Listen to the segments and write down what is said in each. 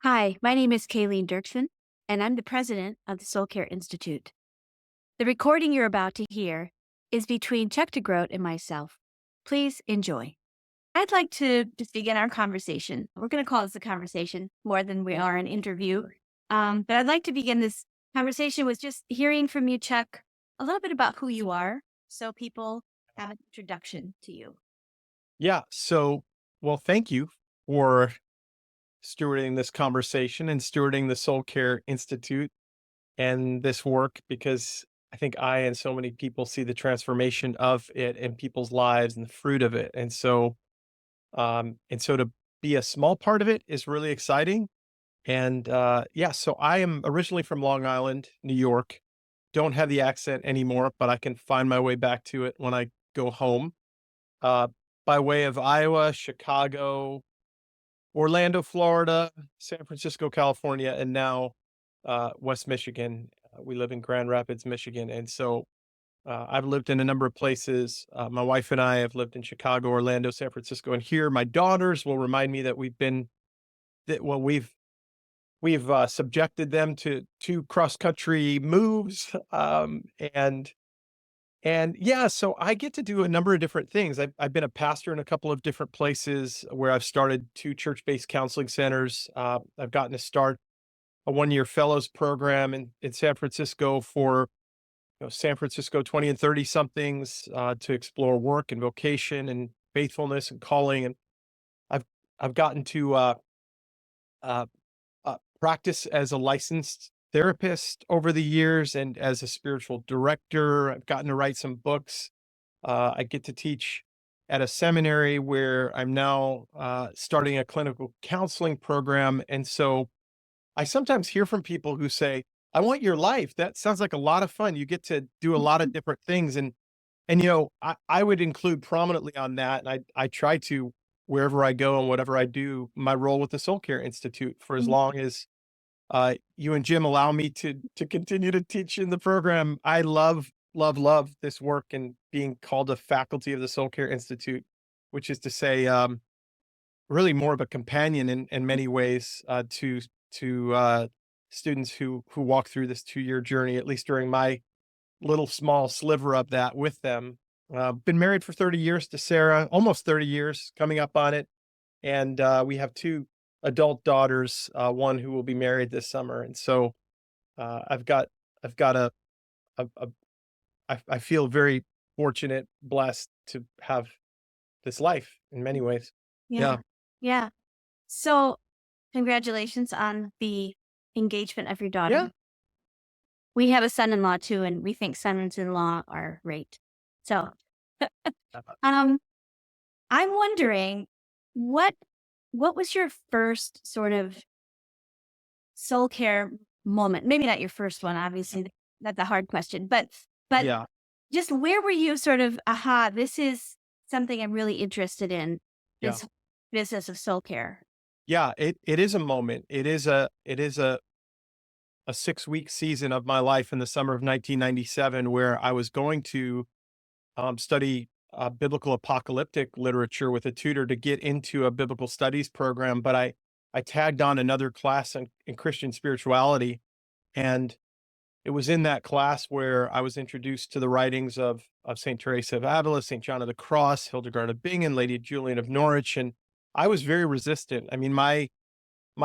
Hi, my name is Kaylene Dirksen, and I'm the president of the Soul Care Institute. The recording you're about to hear is between Chuck DeGroat and myself. Please enjoy. I'd like to just begin our conversation. We're going to call this a conversation more than we are an interview. But I'd like to begin this conversation with just hearing from you, Chuck, a little bit about who you are so people have an introduction to you. Yeah. Well, thank you for stewarding this conversation and stewarding the Soul Care Institute and this work because I think I and so many people see the transformation of it in people's lives and the fruit of it. And so to be a small part of it is really exciting. And so I am originally from Long Island, New York. Don't have the accent anymore, but I can find my way back to it when I go home. Uh, by way of Iowa, Chicago, Orlando, Florida, San Francisco, California, and now, West Michigan. We live in Grand Rapids, Michigan, I've lived in a number of places. My wife and I have lived in Chicago, Orlando, San Francisco, and here. My daughters will remind me that we've subjected them to 2 cross-country moves, so I get to do a number of different things. I've been a pastor in a couple of different places where I've started 2 church-based counseling centers. I've gotten to start a one-year fellows program in San Francisco for, San Francisco 20 and 30 somethings, to explore work and vocation and faithfulness and calling. And I've I've gotten to, uh, practice as a licensed therapist over the years and as a spiritual director. I've gotten to write some books. I get to teach at a seminary where I'm now starting a clinical counseling program. And so I sometimes hear from people who say, I want your life. That sounds like a lot of fun. You get to do a lot of different things. And I would include prominently on that. And I try to, wherever I go and whatever I do, my role with the Soul Care Institute for as long as you and Jim allow me to continue to teach in the program. I love, love, love this work and being called a faculty of the Soul Care Institute, which is to say, really more of a companion in many ways to students who walk through this 2-year journey, at least during my little small sliver of that with them. Been married for 30 years to Sarah, almost 30 years, coming up on it, and we have 2 adult daughters, one who will be married this summer. And so I've got a I feel very fortunate, blessed to have this life in many ways. Yeah. Yeah. Yeah. So, congratulations on the engagement of your Yeah. daughter. We have a son-in-law too, and we think sons-in-law are great. So, um, I'm wondering what what was your first sort of soul care moment? Maybe not your first one, obviously, that's a hard question, but Yeah. just where were you sort of, aha, this is something I'm really interested in, Yeah. this business of soul care. Yeah, it is a moment. It is a 6-week season of my life in the summer of 1997 where I was going to study biblical apocalyptic literature with a tutor to get into a biblical studies program, but I tagged on another class in Christian spirituality, and it was in that class where I was introduced to the writings of Saint Teresa of Avila, Saint John of the Cross, Hildegard of Bingen, Lady Julian of Norwich, and I was very resistant. I mean, my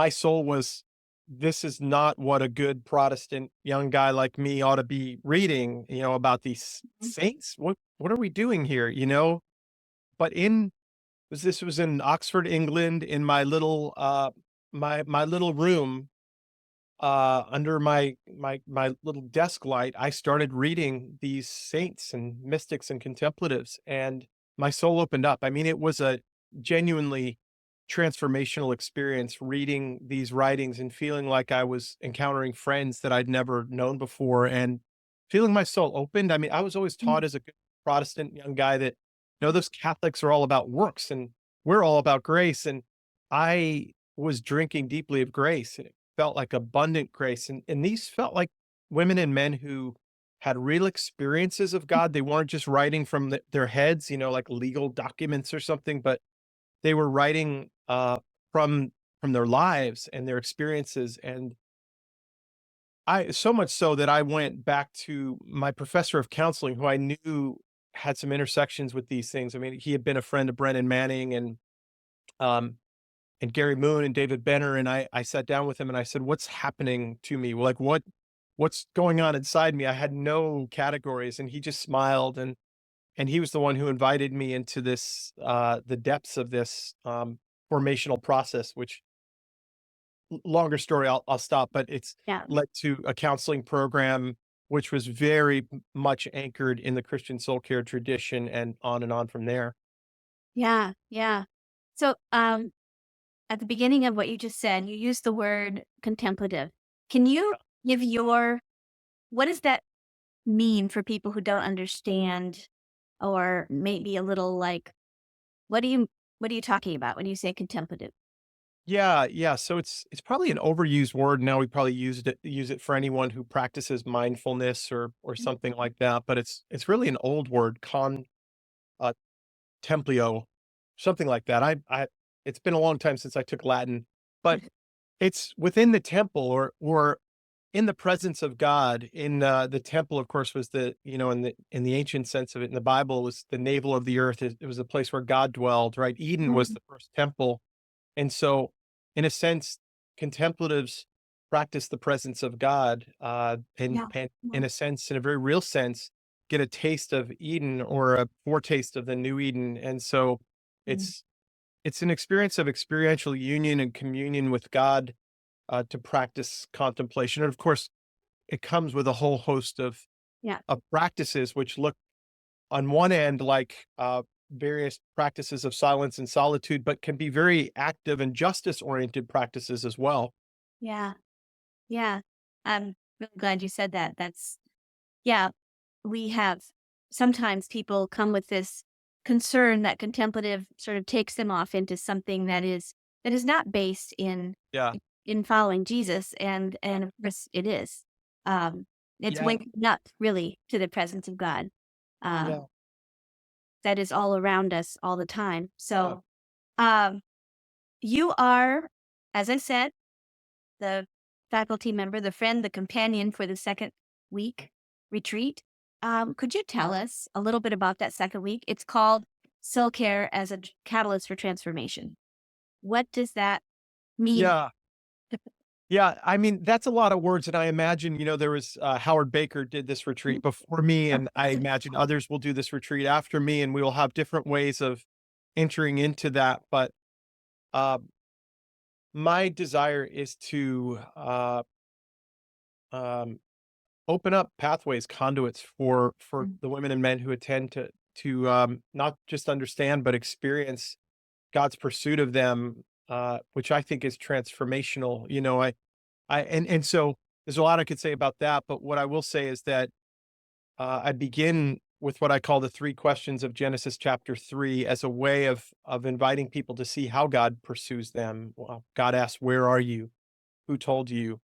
soul was, this is not what a good Protestant young guy like me ought to be reading, about these Mhm. saints. What are we doing here? But in this was in Oxford, England, in my little my little room, under my little desk light, I started reading these saints and mystics and contemplatives, and my soul opened up. I mean, it was a genuinely transformational experience reading these writings and feeling like I was encountering friends that I'd never known before and feeling my soul opened. I mean, I was always taught as a good Protestant young guy that, no, those Catholics are all about works and we're all about grace. And I was drinking deeply of grace. And felt like abundant grace, and these felt like women and men who had real experiences of God. They weren't just writing from their heads, like legal documents or something, but they were writing from from their lives and their experiences. And I so much so that I went back to my professor of counseling, who I knew had some intersections with these things. I mean, he had been a friend of Brennan Manning um and Gary Moon and David Benner, and I sat down with him and I said, "What's happening to me? Like what's going on inside me?" I had no categories, and he just smiled, and he was the one who invited me into this the depths of this formational process, which longer story, I'll stop, but it's Yeah. led to a counseling program which was very much anchored in the Christian soul care tradition and on from there. Yeah. Yeah. So, at the beginning of what you just said, you used the word contemplative. Can you give what does that mean for people who don't understand, or maybe a little like, what do you what are you talking about when you say contemplative? Yeah, yeah. So it's probably an overused word now. We probably use it for anyone who practices mindfulness or Mm. something like that. But it's really an old word, uh, templio, something like that. I it's been a long time since I took Latin, but it's within the temple or in the presence of God. In the temple, of course, was the in the ancient sense of it in the Bible was the navel of the earth. It was a place where God dwelled. Right, Eden was Mm. the first temple, and so, in a sense, contemplatives practice the presence of God, Yeah. and Yeah. in a sense, in a very real sense, get a taste of Eden or a foretaste of the new Eden. And so, Mm. it's it's an experience of experiential union and communion with God to practice contemplation. And of course, it comes with a whole host Yeah. of practices which look on one end like various practices of silence and solitude, but can be very active and justice oriented practices as well. Yeah. Yeah. I'm really glad you said that. Yeah, we have sometimes people come with this concern that contemplative sort of takes them off into something that is not based Yeah. in following Jesus, and of course it is. Um, it's Yeah. waking up really to the presence of God, Yeah. um, that is all around us all the time. Yeah. So, um, you are, as I said, the faculty member, the friend, the companion for the second week retreat. Could you tell us a little bit about that second week? It's called Soul Care as a Catalyst for Transformation. What does that mean? Yeah. Yeah. I mean, that's a lot of words. And I imagine, there was Howard Baker did this retreat before me, and I imagine others will do this retreat after me, and we will have different ways of entering into that. But uh, my desire is to um, open up pathways, conduits for Mm. the women and men who attend to not just understand but experience God's pursuit of them, which I think is transformational. And so there's a lot I could say about that, but what I will say is that I begin with what I call the three questions of Genesis chapter 3 as a way of inviting people to see how God pursues them. Well, God asks, "Where are you? Who told you?"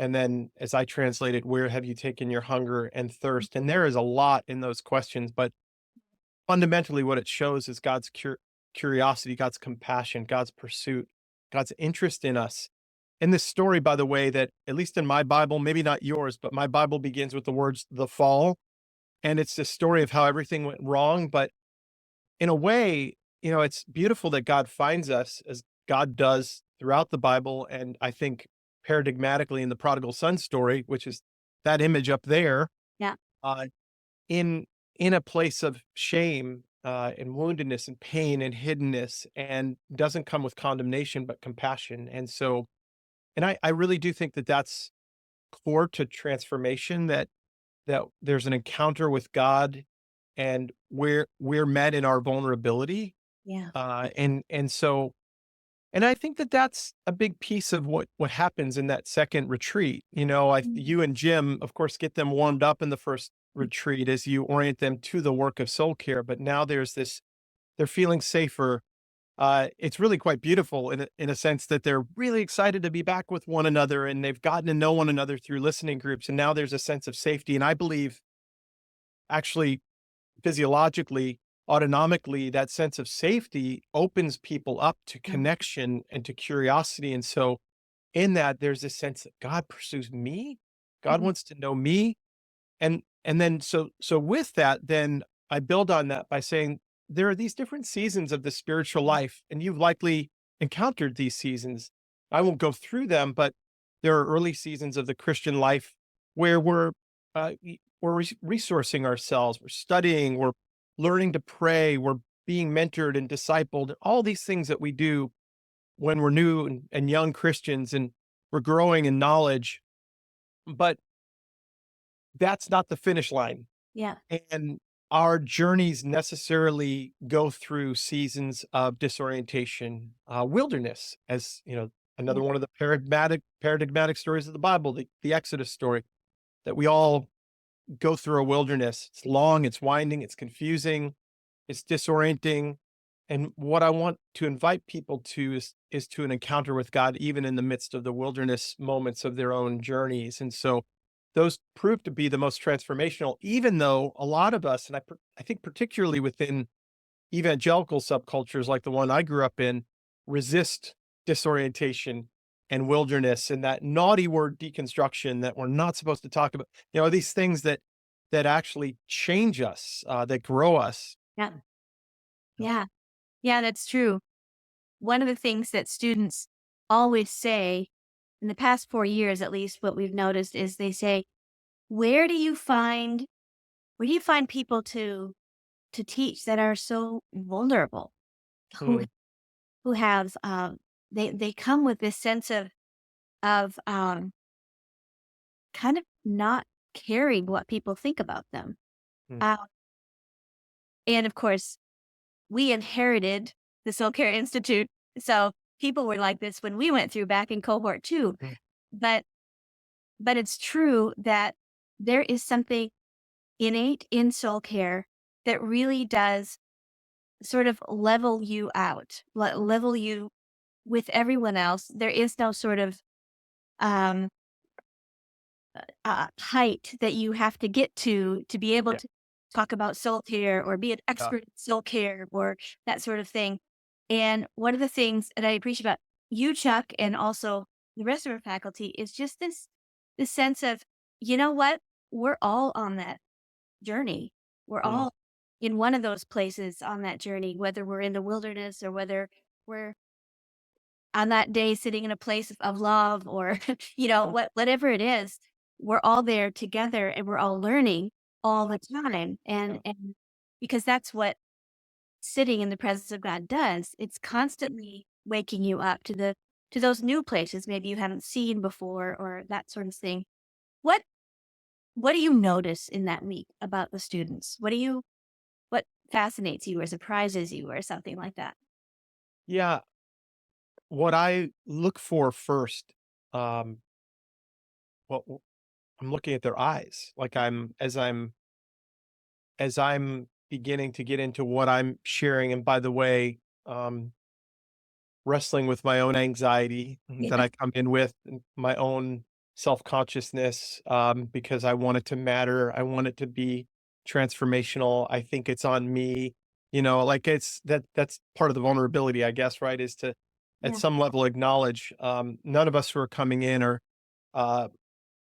And then as I translate it, "Where have you taken your hunger and thirst?" And there is a lot in those questions, but fundamentally what it shows is God's curiosity, God's compassion, God's pursuit, God's interest in us. In this story, by the way, that at least in my Bible, maybe not yours, but my Bible begins with the words "the fall." And it's this story of how everything went wrong. But in a way, it's beautiful that God finds us as God does throughout the Bible. And I think paradigmatically in the prodigal son story, which is that image up there, Yeah. uh, in in a place of shame and woundedness and pain and hiddenness, and doesn't come with condemnation but compassion. And so, and I really do think that that's core to transformation. That there's an encounter with God, and we're met in our vulnerability, Yeah. and so, and I think that that's a big piece of what happens in that second retreat. Mm. You and Jim, of course, get them warmed up in the first retreat as you orient them to the work of soul care. But now there's this, they're feeling safer. It's really quite beautiful in a sense that they're really excited to be back with one another, and they've gotten to know one another through listening groups. And now there's a sense of safety. And I believe actually physiologically, autonomically, that sense of safety opens people up to Yeah. connection and to curiosity. And so in that, there's this sense that God pursues me. God Mhm. wants to know me. And then so with that, then I build on that by saying there are these different seasons of the spiritual life, and you've likely encountered these seasons. I won't go through them, but there are early seasons of the Christian life where we're resourcing ourselves, we're studying, we're learning to pray, we're being mentored and discipled, all these things that we do when we're new and young Christians, and we're growing in knowledge. But that's not the finish line. Yeah. And our journeys necessarily go through seasons of disorientation, wilderness, as you know, Yeah. another one of the paradigmatic stories of the Bible, the Exodus story, that we all go through a wilderness. It's long, it's winding, it's confusing, it's disorienting. And what I want to invite people to is to an encounter with God, even in the midst of the wilderness moments of their own journeys. And so those prove to be the most transformational, even though a lot of us, and I think particularly within evangelical subcultures like the one I grew up in, resist disorientation and wilderness and that naughty word deconstruction that we're not supposed to talk about. You know, these things that actually change us, that grow us. Yeah. Yeah. Yeah, that's true. One of the things that students always say in the past 4 years, at least what we've noticed is they say, where do you find people to teach that are so vulnerable, who Hmm, who have they come with this sense of kind of not caring what people think about them. hmm, Uh, and of course, we inherited the Soul Care Institute, so people were like this when we went through back in cohort 2. hmm, But it's true that there is something innate in soul care that really does sort of level you out, level you with everyone else. There is no sort of um, height that you have to get to be able yeah, to talk about soul care or be an yeah, expert in soul care or that sort of thing. And one of the things that I appreciate about you, Chuck, and also the rest of our faculty is just this sense of, you know what, we're all on that journey. We're hmm, all in one of those places on that journey, whether we're in the wilderness or whether we're on that day sitting in a place of love or, whatever it is, we're all there together and we're all learning all the time. yeah, And because that's what sitting in the presence of God does. It's constantly waking you up to those new places maybe you haven't seen before or that sort of thing. What what do you notice in that week about the students? What fascinates you or surprises you or something like that? yeah. What I look for first, um, well, I'm looking at their eyes. Like as I'm beginning to get into what I'm sharing, and by the way, wrestling with my own anxiety that Yeah. I come in with, and my own self-consciousness, because I want it to matter. I want it to be transformational. I think it's on me. You know, like that's part of the vulnerability, I guess, right? Is to at Yeah. some level acknowledge none of us who are coming in are uh,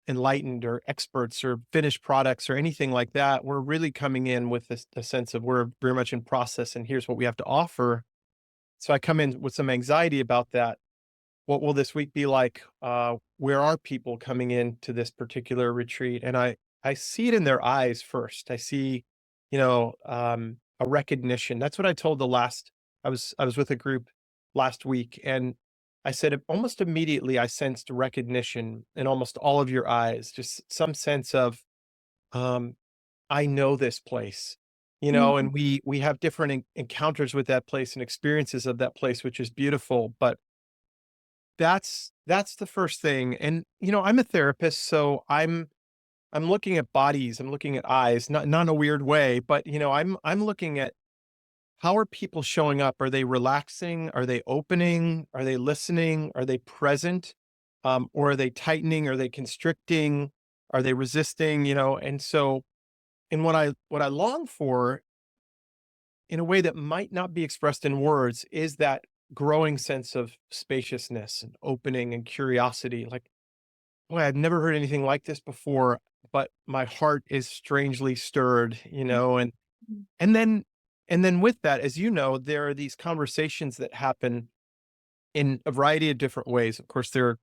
enlightened or experts or finished products or anything like that. We're really coming in with this a sense of we're very much in process, and here's what we have to offer. So I come in with some anxiety about that. What will this week be like? Where are people coming into this particular retreat? And I see it in their eyes first. I see, a recognition. That's what I told the last. I was with a group last week, and I said almost immediately I sensed recognition in almost all of your eyes. Just some sense of um, I know this place, Mhm. and we have different encounters with that place and experiences of that place, which is beautiful. But that's the first thing. And I'm a therapist, so I'm looking at bodies, I'm looking at eyes, not in a weird way, but I'm looking at how are people showing up? Are they relaxing? Are they opening? Are they listening? Are they present? Or are they tightening? Are they constricting? Are they resisting? And so, and what I long for in a way that might not be expressed in words, is that growing sense of spaciousness and opening and curiosity. Like, boy, I've never heard anything like this before, but my heart is strangely stirred, Mhm. and then and then with that, as you know, there are these conversations that happen in a variety of different ways. Of course, there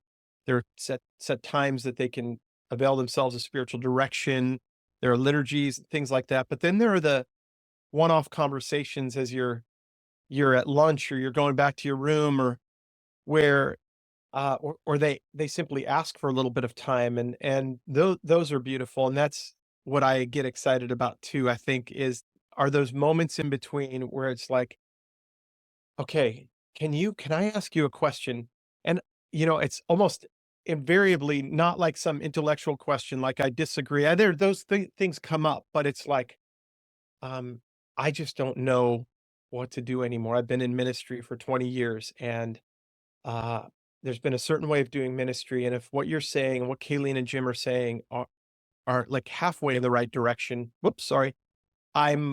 are set times that they can avail themselves of spiritual direction. There are liturgies, things like that. But then there are the one-off conversations as you're at lunch or you're going back to your room, or where or they simply ask for a little bit of time, and those are beautiful, and that's what I get excited about too. I think is are those moments in between where it's like, okay, can I ask you a question? And it's almost invariably not like some intellectual question, like I disagree. There those things come up, but it's like, um, I just don't know what to do anymore. I've been in ministry for 20 years, and uh, there's been a certain way of doing ministry. And if what you're saying and what Kaylene and Jim are saying are like halfway in the right direction, whoops, sorry. I'm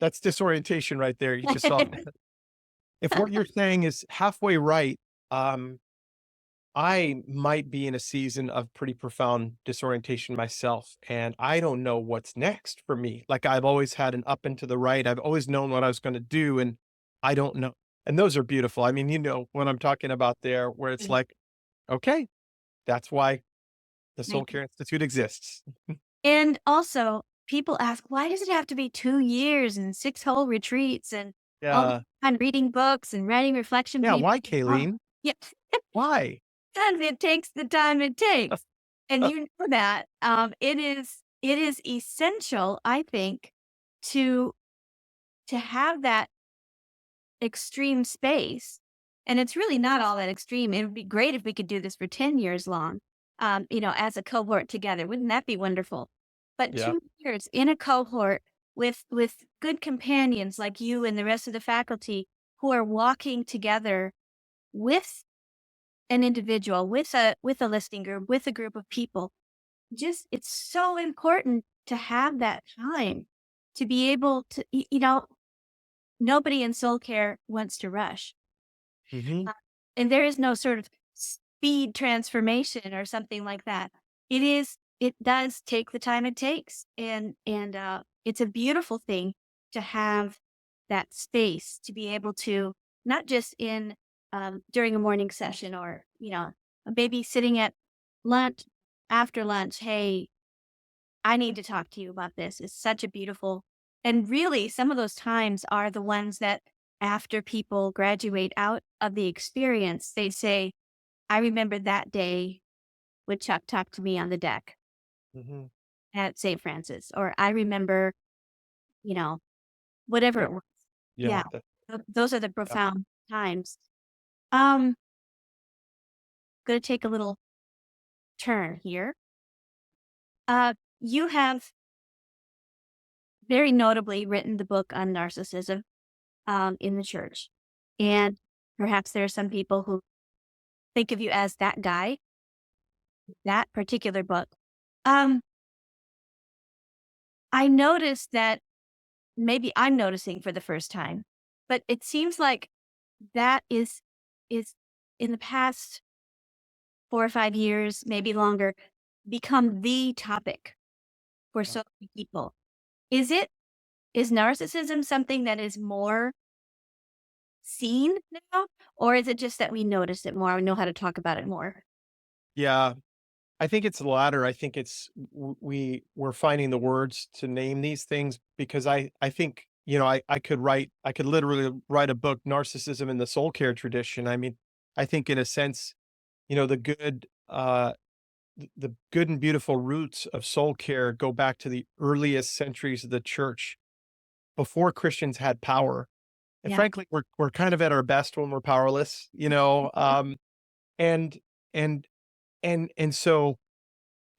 that's disorientation right there. You just saw if what you're saying is halfway right, um, I might be in a season of pretty profound disorientation myself, and I don't know what's next for me. Like, I've always had an up and to the right. I've always known what I was going to do, and I don't know. And those are beautiful. I mean, what I'm talking about there, where it's Right. like, okay, that's why the Soul Right. Care Institute exists. And also, people ask, why does it have to be 2 years and six whole retreats and all the Yeah. time reading books and writing reflection Yeah. papers? Why, Oh, Kaylene? yeah, Why? because it takes the time it takes. And you know that. It is essential, I think, to have that extreme space. And it's really not all that extreme. It would be great if we could do this for 10 years long, as a cohort together. Wouldn't that be wonderful? But Yeah. 2 years in a cohort with good companions like you and the rest of the faculty who are walking together with an individual, with a listening group, with a group of people. Just it's so important to have that time to be able to, nobody in soul care wants to rush. Hmm. Uh, and there is no sort of speed transformation or something like that. It does take the time it takes. And it's a beautiful thing to have that space to be able to, not just in during a morning session, or, maybe sitting at lunch, after lunch. Hey, I need to talk to you about this. It's such a beautiful, and really some of those times are the ones that after people graduate out of the experience, they say, I remember that day when Chuck talked to me on the deck Hmm. at St. Francis, or I remember, you know, whatever Yeah. it was. Yeah. Yeah. Those are the Yeah. profound times. Um, Gonna take a little turn here. You have very notably written the book on narcissism in the church. And perhaps there are some people who think of you as that guy, that particular book. Um, I noticed that, maybe I'm noticing for the first time, but it seems like that is in the past 4 or 5 years, maybe longer, become the topic for Yeah. so many people. Is narcissism something that is more seen now, or is it just that we notice it more, or know how to talk about it more? Yeah. I think it's the latter. I think it's we're finding the words to name these things, because I think, I could literally write a book, Narcissism in the Soul Care Tradition. I mean, I think in a sense, the the good and beautiful roots of soul care go back to the earliest centuries of the church, before Christians had power. And Yeah. frankly, we're kind of at our best when we're powerless, and and so,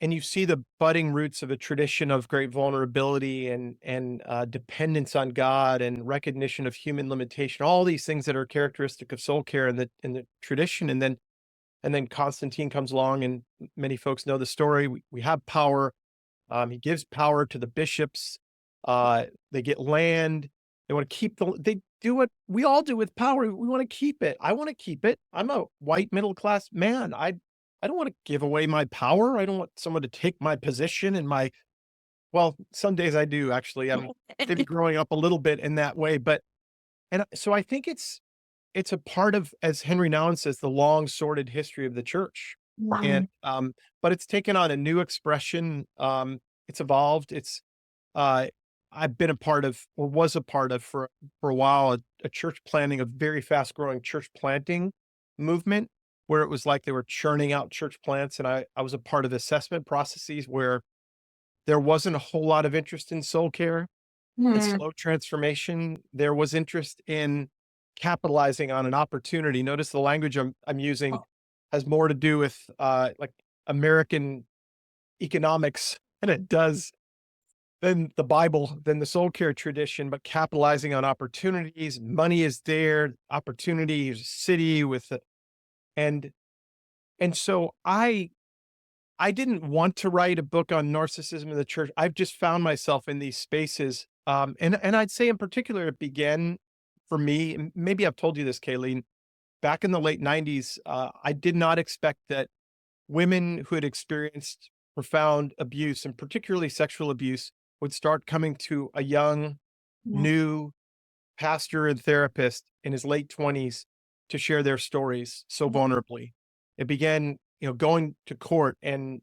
and you see the budding roots of a tradition of great vulnerability and dependence on God and recognition of human limitation, all these things that are characteristic of soul care in the tradition. And then Constantine comes along, and many folks know the story. We have power. He gives power to the bishops. They get land. They want to keep they do what we all do with power. We want to keep it. I want to keep it. I'm a white middle class man. I don't want to give away my power. I don't want someone to take my position and my well, some days I do actually. I'm maybe growing up a little bit in that way, but so I think it's a part of, as Henry Nouwen says, the long sordid history of the church. And Mhm. but it's taken on a new expression. It's evolved. Uh I've been a part of or was a part of for a while a church planting, a very fast growing church planting movement where it was like they were churning out church plants. And I was a part of assessment processes where there wasn't a whole lot of interest in soul care and Mhm. slow transformation. There was interest in capitalizing on an opportunity. Notice the language I'm using Oh, has more to do with, like, American economics than it does than the Bible, than the soul care tradition, but capitalizing on opportunities. Money is there, opportunity is a city with it. And so I didn't want to write a book on narcissism in the church. I've just found myself in these spaces, and I'd say in particular it began for me. And maybe I've told you this, Kaylene. Back in the late '90s, I did not expect that women who had experienced profound abuse, and particularly sexual abuse, would start coming to a young, mhm. new pastor and therapist in his late 20s to share their stories so vulnerably. It began, going to court and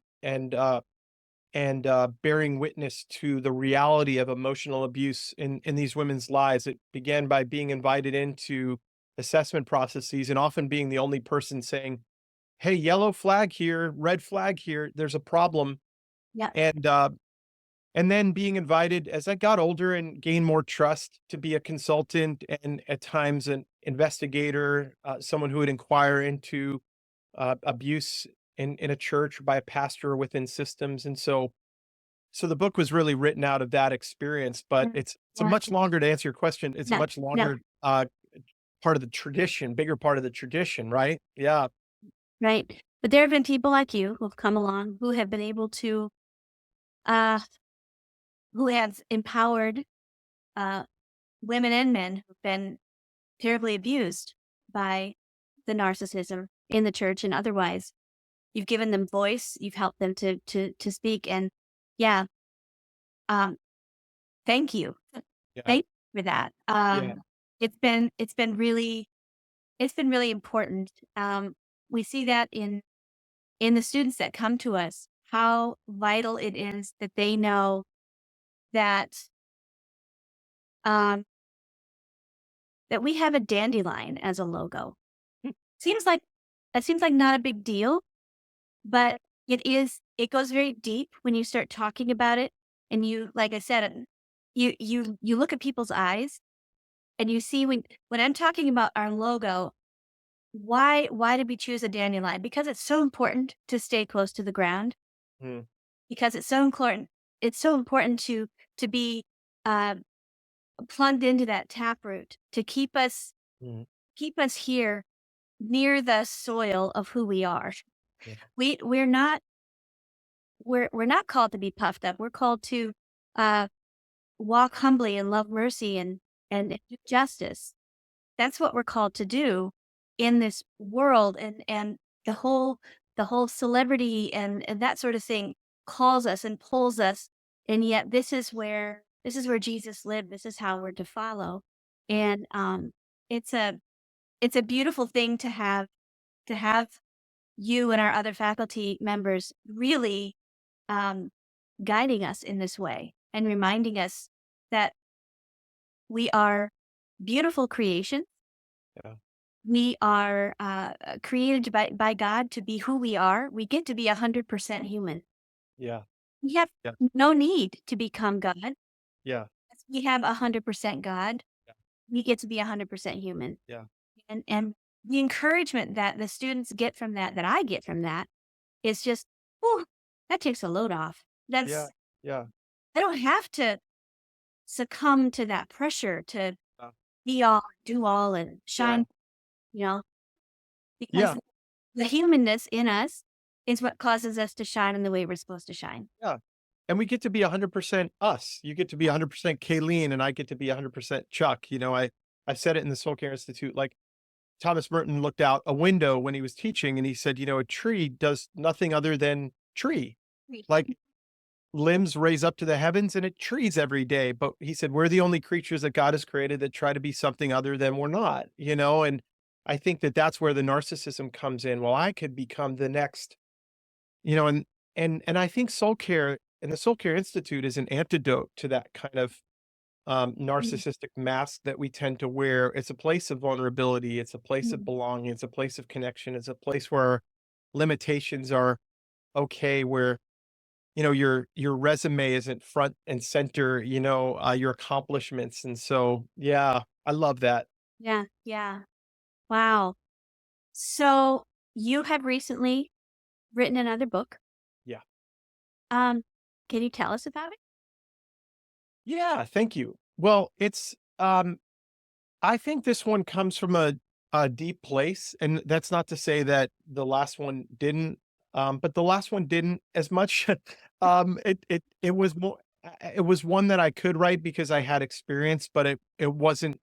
bearing witness to the reality of emotional abuse in these women's lives. It began by being invited into assessment processes and often being the only person saying, "Hey, yellow flag here, red flag here. There's a problem." Yeah. And and then being invited as I got older and gained more trust to be a consultant and at times an investigator, someone who would inquire into abuse in a church by a pastor within systems. And so the book was really written out of that experience, but Mm. it's a Yeah. much longer to answer your question. It's a No, much no, longer part of the tradition, bigger part of the tradition, right? Yeah. right. But there have been people like you who've come along who have been able to, uh, who have empowered uh, women and men who've been terribly abused by the narcissism in the church and otherwise. You've given them voice. You've helped them to speak. And yeah, um, thank you. Yeah. Thank you for that. Yeah. It's been really important. We see that in the students that come to us, how vital it is that they know that um, that we have a dandelion as a logo. Seems like it seems like not a big deal, but it is. It goes very deep when you start talking about it, and you, like I said, you look at people's eyes, and you see when I'm talking about our logo. Why did we choose a dandelion? Because it's so important to stay close to the ground. Mm, Because it's so important. It's so important to be uh, plugged into that taproot to mm, keep us here near the soil of who we are. yeah. We're not we're not called to be puffed up. We're called to uh, walk humbly and love mercy and do justice. That's what we're called to do in this world, and the whole celebrity and that sort of thing calls us and pulls us, and yet this is where Jesus lived. This is how we're to follow, and it's a it's a beautiful thing to have you and our other faculty members really um, guiding us in this way and reminding us that we are beautiful creations. Yeah. We are created by God to be who we are. We get to be 100% human. Yeah. We have Yeah. no need to become God. Yeah. We have 100% God. Yeah. We get to be 100% human. Yeah. And the encouragement that the students get from that, that I get from that, is just, oh, that takes a load off. Yeah. That's Yeah. I don't have to succumb to that pressure to Yeah. be all, do all, and Yeah. shine. You know, because Yeah. the humanness in us is what causes us to shine in the way we're supposed to shine. Yeah. and we get to be 100% us. You get to be 100% Kaylene, and I get to be 100% Chuck. I said it in the Soul Care Institute. Like Thomas Merton looked out a window when he was teaching, and he said, a tree does nothing other than tree. Right. Like limbs raise up to the heavens, and it trees every day. But he said we're the only creatures that God has created that try to be something other than we're not. And I think that that's where the narcissism comes in. Well, I could become the next, you know, and and I think soul care and the Soul Care Institute is an antidote to that kind of Mm, narcissistic mask that we tend to wear. It's a place of vulnerability. It's a place of mm, belonging. It's a place of connection. It's a place where limitations are okay, where your resume isn't front and center, your accomplishments. And so, yeah, I love that. yeah, yeah. Wow. So you have recently written another book. Yeah. Um, can you tell us about it? Yeah, thank you. Well, it's I think this one comes from a deep place, and that's not to say that the last one didn't, but the last one didn't as much. It was more, it was one that I could write because I had experience, but it wasn't.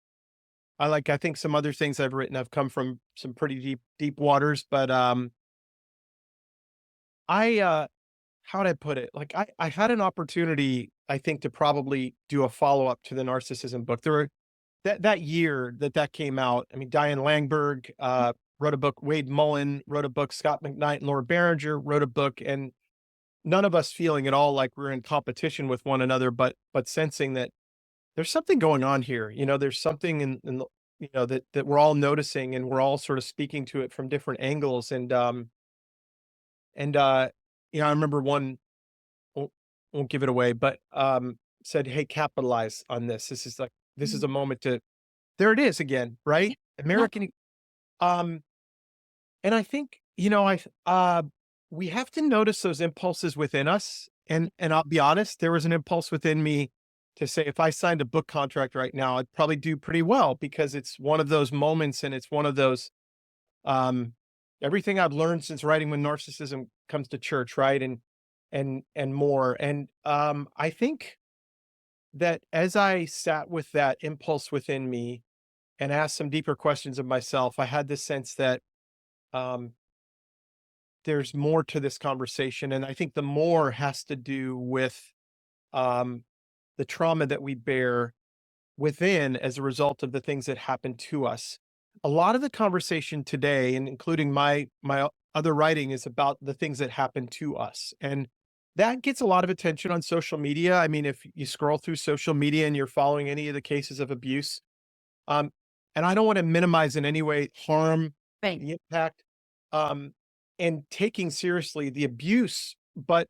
I think some other things I've written have come from some pretty deep waters, but I how'd I put it? Like I had an opportunity, I think, to probably do a follow up to the narcissism book. There were that year that came out, I mean, Diane Langberg, wrote a book, Wade Mullen wrote a book, Scott McKnight and Laura Barringer wrote a book, and none of us feeling at all like we're in competition with one another, but sensing that there's something going on here. There's something in the, that we're all noticing, and we're all sort of speaking to it from different angles. And I remember one won't, won't give it away, but said, "Hey, capitalize on this. This is Mm, a moment to." There it is again, yeah, right? yeah. American. Um, and I think, we have to notice those impulses within us. And I'll be honest, there was an impulse within me to say, if I signed a book contract right now, I'd probably do pretty well, because it's one of those moments, and it's one of those, um, everything I've learned since writing When Narcissism Comes to Church, right? And more. And I think that as I sat with that impulse within me and asked some deeper questions of myself, I had this sense that, um, there's more to this conversation. And I think the more has to do with, um, the trauma that we bear within as a result of the things that happen to us. A lot of the conversation today, and including my other writing, is about the things that happen to us. And that gets a lot of attention on social media. I mean, if you scroll through social media and you're following any of the cases of abuse, um, and I don't want to minimize in any way harm, Right. the impact, um, and taking seriously the abuse, but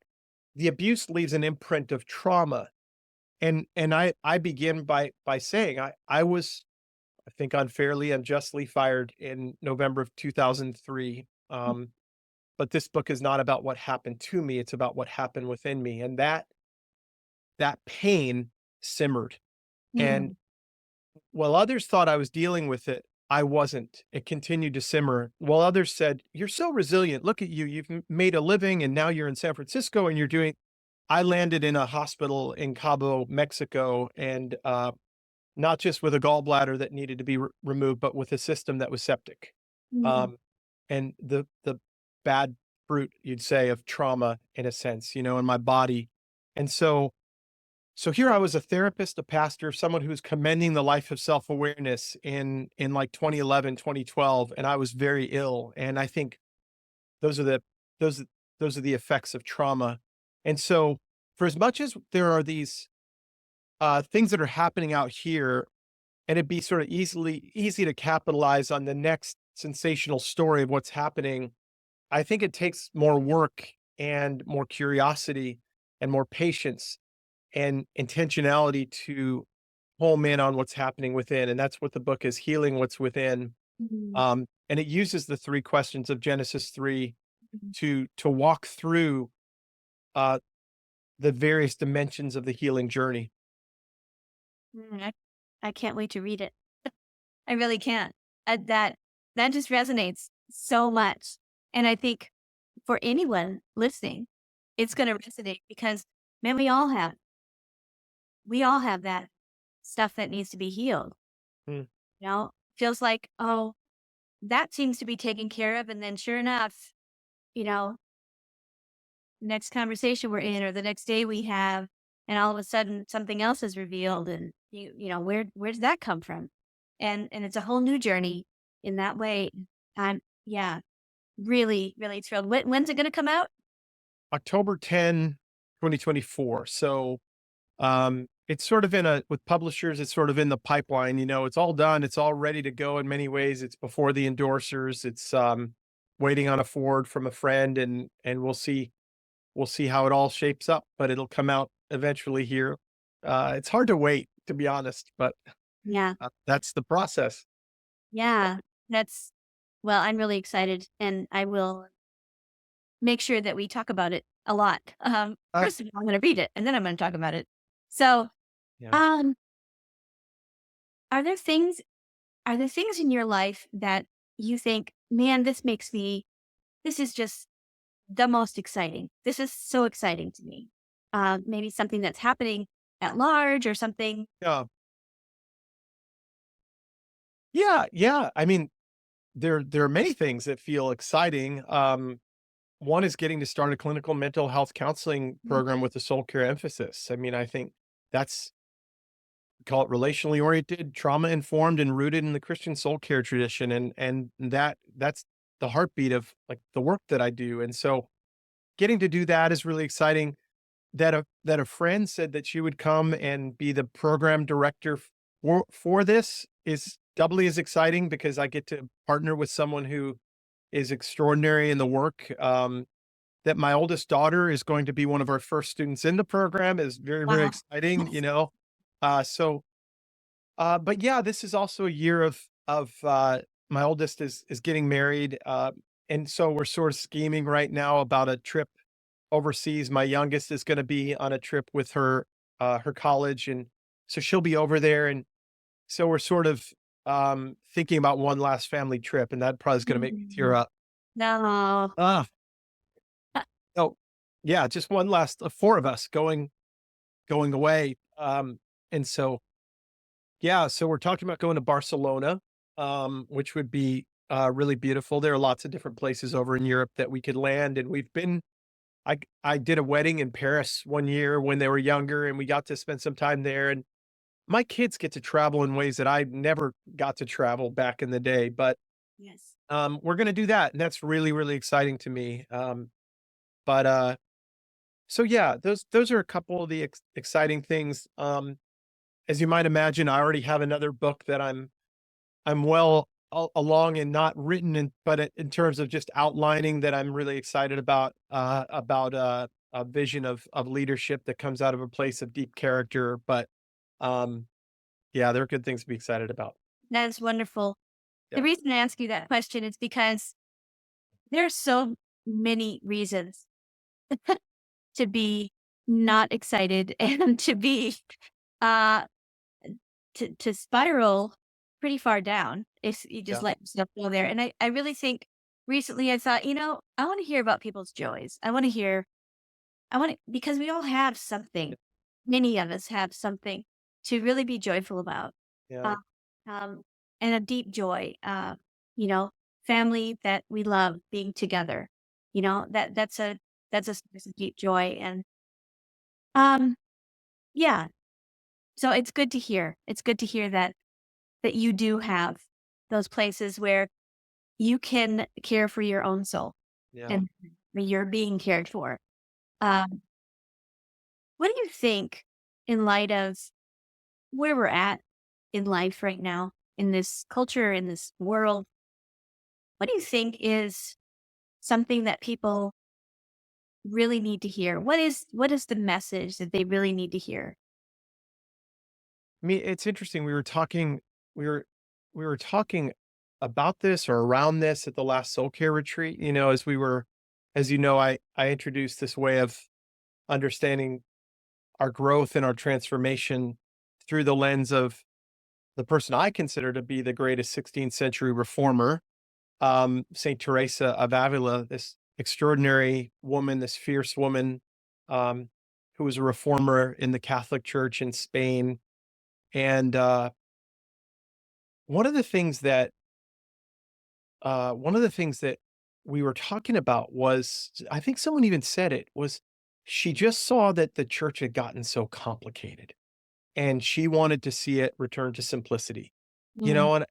the abuse leaves an imprint of trauma. And I begin by saying I was, I think, unfairly and justly fired in November of 2003. But this book is not about what happened to me; it's about what happened within me, and that pain simmered. And Mm, while others thought I was dealing with it, I wasn't. It continued to simmer. While others said, "You're so resilient. Look at you. You've made a living, and now you're in San Francisco and you're doing." I landed in a hospital in Cabo, Mexico, and not just with a gallbladder that needed to be removed, but with a system that was septic. mm, Um, and the bad fruit, you'd say, of trauma, in a sense, in my body. And so here I was, a therapist, a pastor, someone who's commending the life of self-awareness in like 2011, 2012, and I was very ill. And I think those are the those those are the effects of trauma. And so, for as much as there are these things that are happening out here, and it'd be sort of easy to capitalize on the next sensational story of what's happening, I think it takes more work and more curiosity and more patience and intentionality to home in on what's happening within. And that's what the book is, healing what's within. mm, And it uses the three questions of Genesis 3 mm. to walk through uh, the various dimensions of the healing journey. I can't wait to read it. I really can't. That that just resonates so much, and I think for anyone listening, it's going to resonate because Man, we all have that stuff that needs to be healed. Mm. You know, feels like, oh, that seems to be taken care of. And then sure enough, you know, next conversation we're in or the next day we have, and all of a sudden something else is revealed. And where did that come from? And it's a whole new journey in that way. I'm yeah, really, really thrilled. When's it gonna come out? October 10, 2024. So it's sort of with publishers, it's sort of in the pipeline, it's all done. It's all ready to go in many ways. It's before the endorsers. It's waiting on a forward from a friend and we'll see how it all shapes up, but it'll come out eventually here. It's hard to wait, to be honest, but Yeah. that's the process. Yeah. That's well, I'm really excited and I will make sure that we talk about it a lot. Uh, First of all, I'm gonna read it and then I'm gonna talk about it. So, yeah. um, are there things are there things in your life that you think, man, this is just the most exciting. This is so exciting to me. Maybe something that's happening at large or something. Yeah. Yeah. Yeah. I mean, there are many things that feel exciting. One is getting to start a clinical mental health counseling Mhm. program with a soul care emphasis. I mean, I think that's call it relationally oriented, trauma informed, and rooted in the Christian soul care tradition, and that's the heartbeat of like the work that I do. And so, getting to do that is really exciting. That a friend said that she would come and be the program director for this is doubly as exciting because I get to partner with someone who is extraordinary in the work. That my oldest daughter is going to be one of our first students in the program is very, very Wow. exciting, So, but yeah, this is also a year of my oldest is getting married, and so we're sort of scheming right now about a trip overseas. My youngest is gonna be on a trip with her college, and so she'll be over there, and so we're sort of, thinking about one last family trip, and that probably is gonna make me tear Mm. up. No. Ah, oh, yeah, just one last 4 of us going away, and so yeah, so we're talking about going to Barcelona, which would be, really beautiful. There are lots of different places over in Europe that we could land, and I did a wedding in Paris one year when they were younger, and we got to spend some time there, and my kids get to travel in ways that I never got to travel back in the day, but, Yes. we're gonna do that, and that's really, really exciting to me, but, so yeah, those are a couple of the exciting things, as you might imagine, I already have another book that I'm well along and not written but in terms of just outlining that I'm really excited about a vision of leadership that comes out of a place of deep character. But um, yeah, there are good things to be excited about. That is wonderful. The Yeah, reason I ask you that question is because there are so many reasons to be not excited and to be uh to spiral pretty far down if you just yeah, let yourself go there. And I really think recently I thought, I want to hear about people's joys. I want to because we all have something. Many of us have something to really be joyful about. yeah, Uh, um and a deep joy. You know, family that we love being together. That's a source of deep joy. And um yeah, so it's good to hear. It's good to hear that you do have those places where you can care for your own soul yeah. and you're being cared for. Um, what do you think in light of where we're at in life right now, in this culture, in this world? What do you think is something that people really need to hear? What is the message that they really need to hear? I mean, it's interesting. We were we were talking about this or around this at the last soul care retreat. As I introduced this way of understanding our growth and our transformation through the lens of the person I consider to be the greatest 16th century reformer, Saint Teresa of Avila, this extraordinary woman, this fierce woman. Um, who was a reformer in the Catholic Church in Spain. And one of the things that one of the things that we were talking about was, I think someone even said it was, she just saw that the church had gotten so complicated, and she wanted to see it return to simplicity. You Mm, know,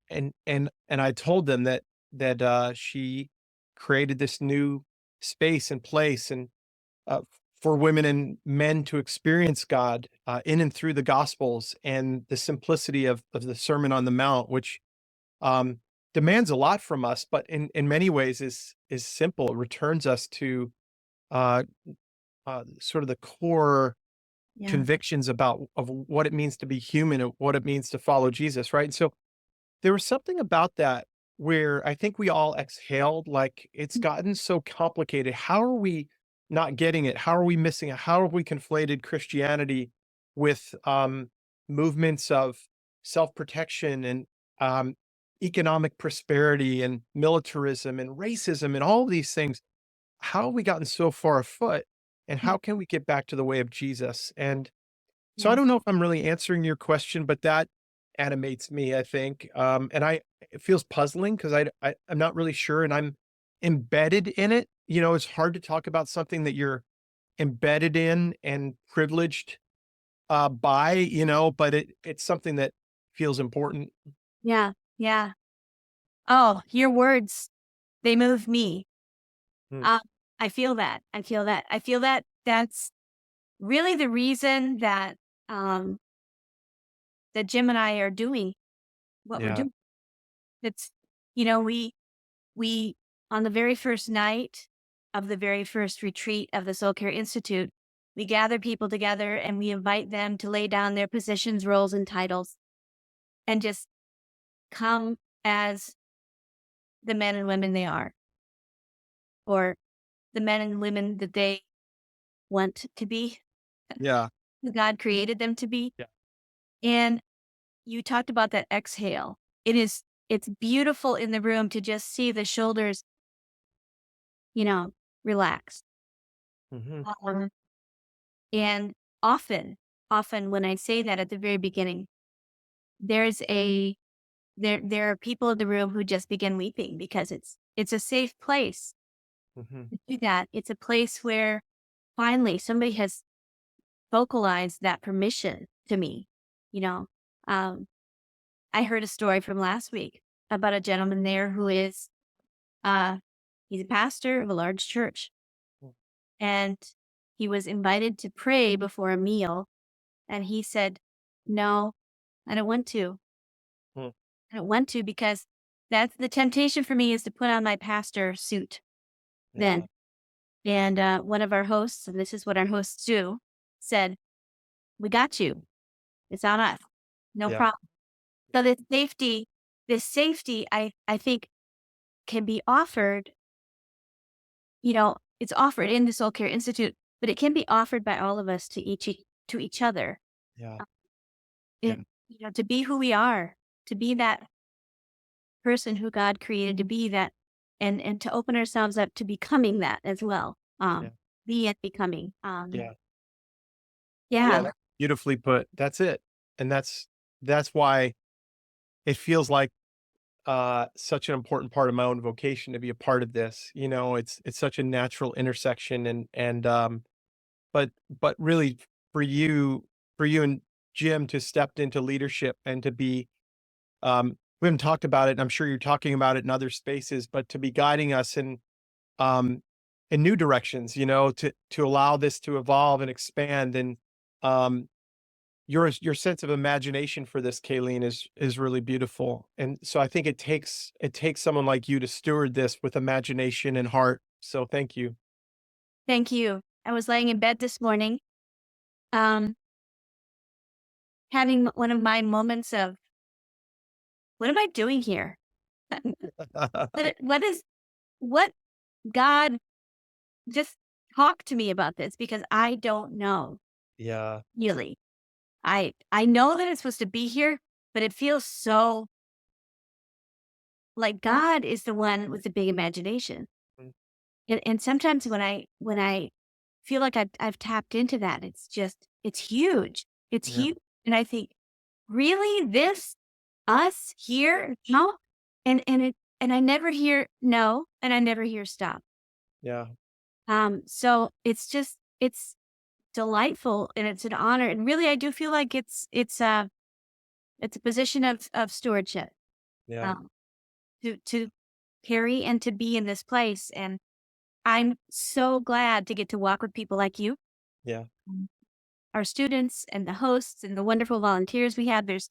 and I told them that she created this new space and place, and for women and men to experience God in and through the Gospels and the simplicity of the Sermon on the Mount, which um, demands a lot from us, but in many ways is simple. It returns us to uh, sort of the core yeah. convictions about of what it means to be human and what it means to follow Jesus, right? And so there was something about that where I think we all exhaled, like, it's gotten so complicated. How are we not getting it? How are we missing it? How have we conflated Christianity with movements of self-protection and um, economic prosperity and militarism and racism and all of these things? How have we gotten so far afoot? And Mm, how can we get back to the way of Jesus? And so I yeah. don't know if I'm really answering your question, but that animates me, I think. And it feels puzzling because I'm not really sure, and I'm embedded in it. You know, it's hard to talk about something that you're embedded in and privileged by, you know, but it's something that feels important. Yeah. Yeah. Oh, your words, they move me. Mm, Uh, I feel that. I feel that. I feel that that's really the reason that um that Jim and I are doing what we're yeah. doing. It's you know, we on the very first night of the very first retreat of the Soul Care Institute, we gather people together and we invite them to lay down their positions, roles, and titles and just come as the men and women they are, or the men and women that they want to be, Yeah. who God created them to be. Yeah. And you talked about that exhale. It's beautiful in the room to just see the shoulders, you know, relax. Hmm. Um, and often when I say that at the very beginning, there's a there are people in the room who just begin weeping because it's a safe place Hmm. to do that. It's a place where finally somebody has vocalized that permission to me. You know, um, I heard a story from last week about a gentleman there who is uh he's a pastor of a large church, and he was invited to pray before a meal, and he said, "No, I don't want to. I don't want to because that's the temptation for me is to put on my pastor suit Yeah. then." And one of our hosts, and this is what our hosts do, said, "We got you. It's on us. No Yeah. problem." So this safety, I think can be offered, it's offered in the Soul Care Institute, but it can be offered by all of us to each other. Yeah. Uh, Yeah. to be who we are, to be that person who God created to be that, and to open ourselves up to becoming that as well. Yeah. Be and becoming. Yeah. Yeah. Yeah, Beautifully put. That's it. And that's why it feels like such an important part of my own vocation to be a part of this. You know, it's such a natural intersection, and but really for you and Jim to step into leadership and to be we haven't talked about it, and I'm sure you're talking about it in other spaces, but to be guiding us um in new directions, you know, to allow this to evolve and expand. And um your sense of imagination for this, Kaylene, is really beautiful, and so I think it takes someone like you to steward this with imagination and heart, so thank you. thank you. I was laying in bed this morning, um, having one of my moments of, what am I doing here? What is what God just talk to me about this because I don't know Yeah. really. I know that it's supposed to be here, but it feels so like God is the one with the big imagination. Mm, And sometimes when I feel like I've tapped into that. It's huge. It's Yeah. huge. And I think, really, this us here? No. And I never hear no, and I never hear stop. Yeah. So it's delightful and it's an honor. And really I do feel like it's a position of stewardship. Yeah. Um to carry and to be in this place. And I'm so glad to get to walk with people like you, Yeah. mm, our students and the hosts and the wonderful volunteers we have. There's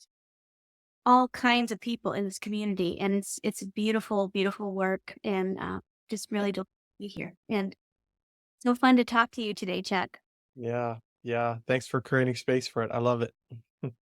all kinds of people in this community, and it's a beautiful, beautiful work, and just really to be here. And so fun to talk to you today, Chuck. Yeah. Yeah. Thanks for creating space for it. I love it.